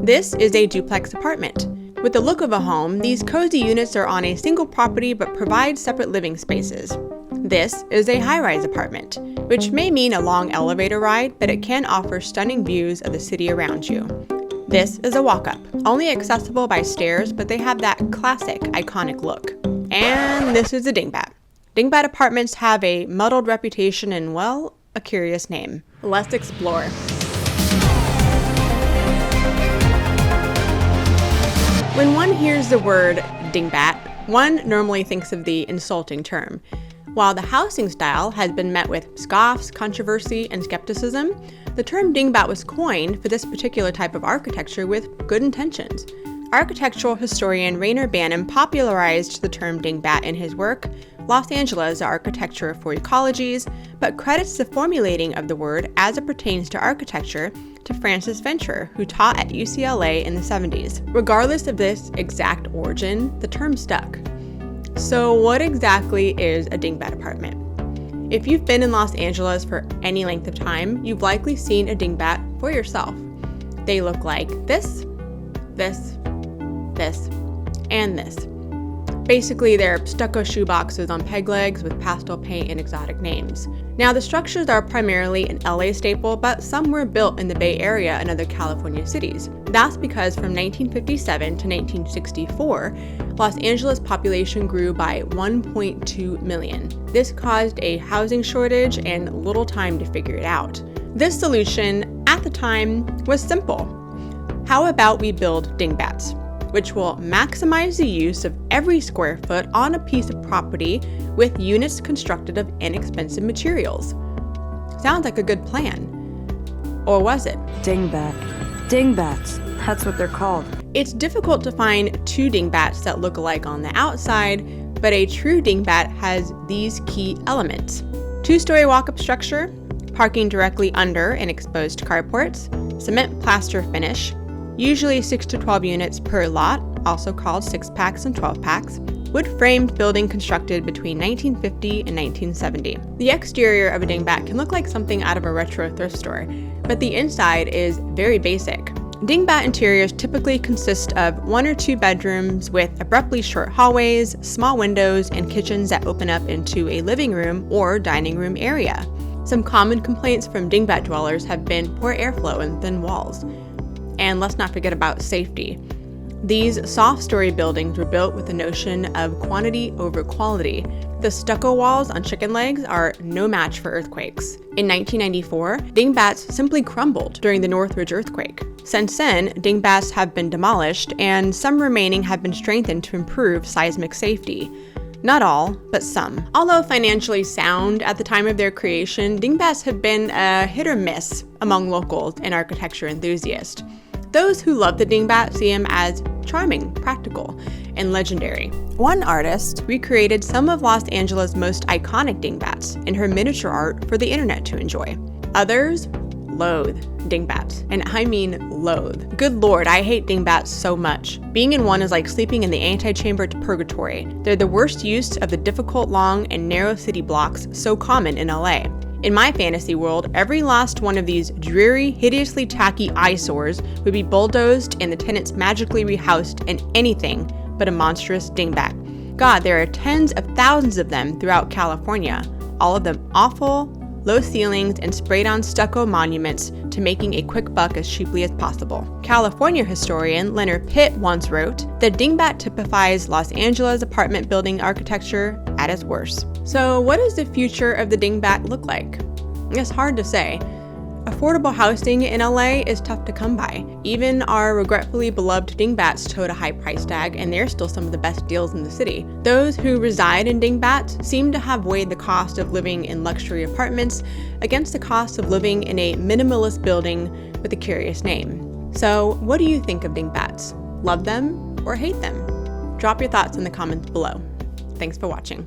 This is a duplex apartment. With the look of a home, these cozy units are on a single property but provide separate living spaces. This is a high-rise apartment, which may mean a long elevator ride, but it can offer stunning views of the city around you. This is a walk-up, only accessible by stairs, but they have that classic, iconic look. And this is a Dingbat. Dingbat apartments have a muddled reputation and, well, a curious name. Let's explore. When one hears the word Dingbat, one normally thinks of the insulting term. While the housing style has been met with scoffs, controversy, and skepticism, the term Dingbat was coined for this particular type of architecture with good intentions. Architectural historian Rainer Banham popularized the term Dingbat in his work, Los Angeles, Architecture for Ecologies, but credits the formulating of the word as it pertains to architecture to Francis Venture, who taught at UCLA in the 70s. Regardless of this exact origin, the term stuck. So what exactly is a Dingbat apartment? If you've been in Los Angeles for any length of time, you've likely seen a Dingbat for yourself. They look like this, this, this, and this. Basically, they're stucco shoeboxes on peg legs with pastel paint and exotic names. Now, the structures are primarily an LA staple, but some were built in the Bay Area and other California cities. That's because from 1957 to 1964, Los Angeles population grew by 1.2 million. This caused a housing shortage and little time to figure it out. This solution, at the time, was simple. How about we build Dingbats, which will maximize the use of every square foot on a piece of property with units constructed of inexpensive materials. Sounds like a good plan. Or was it? Dingbat. Dingbats. That's what they're called. It's difficult to find two Dingbats that look alike on the outside, but a true Dingbat has these key elements. Two-story walk-up structure, parking directly under an exposed carports, cement plaster finish, usually 6 to 12 units per lot, also called 6-packs and 12-packs, wood-framed building constructed between 1950 and 1970. The exterior of a Dingbat can look like something out of a retro thrift store, but the inside is very basic. Dingbat interiors typically consist of 1 or 2 bedrooms with abruptly short hallways, small windows, and kitchens that open up into a living room or dining room area. Some common complaints from Dingbat dwellers have been poor airflow and thin walls. And let's not forget about safety. These soft-story buildings were built with the notion of quantity over quality. The stucco walls on chicken legs are no match for earthquakes. In 1994, Dingbats simply crumbled during the Northridge earthquake. Since then, Dingbats have been demolished, and some remaining have been strengthened to improve seismic safety. Not all, but some. Although financially sound at the time of their creation, Dingbats have been a hit or miss among locals and architecture enthusiasts. Those who love the Dingbat see him as charming, practical, and legendary. One artist recreated some of Los Angeles' most iconic Dingbats in her miniature art for the internet to enjoy. Others loathe Dingbats, and I mean loathe. Good lord, I hate Dingbats so much. Being in one is like sleeping in the antechamber to purgatory. They're the worst use of the difficult, long, and narrow city blocks so common in LA. In my fantasy world, every last one of these dreary, hideously tacky eyesores would be bulldozed and the tenants magically rehoused in anything but a monstrous Dingbat. God, there are tens of thousands of them throughout California, all of them awful, low ceilings, and sprayed-on stucco monuments to making a quick buck as cheaply as possible. California historian Leonard Pitt once wrote, "The Dingbat typifies Los Angeles apartment building architecture at its worst." So what does the future of the Dingbat look like? It's hard to say. Affordable housing in LA is tough to come by. Even our regretfully beloved Dingbats tote a high price tag, and they're still some of the best deals in the city. Those who reside in Dingbats seem to have weighed the cost of living in luxury apartments against the cost of living in a minimalist building with a curious name. So what do you think of Dingbats? Love them or hate them? Drop your thoughts in the comments below. Thanks for watching.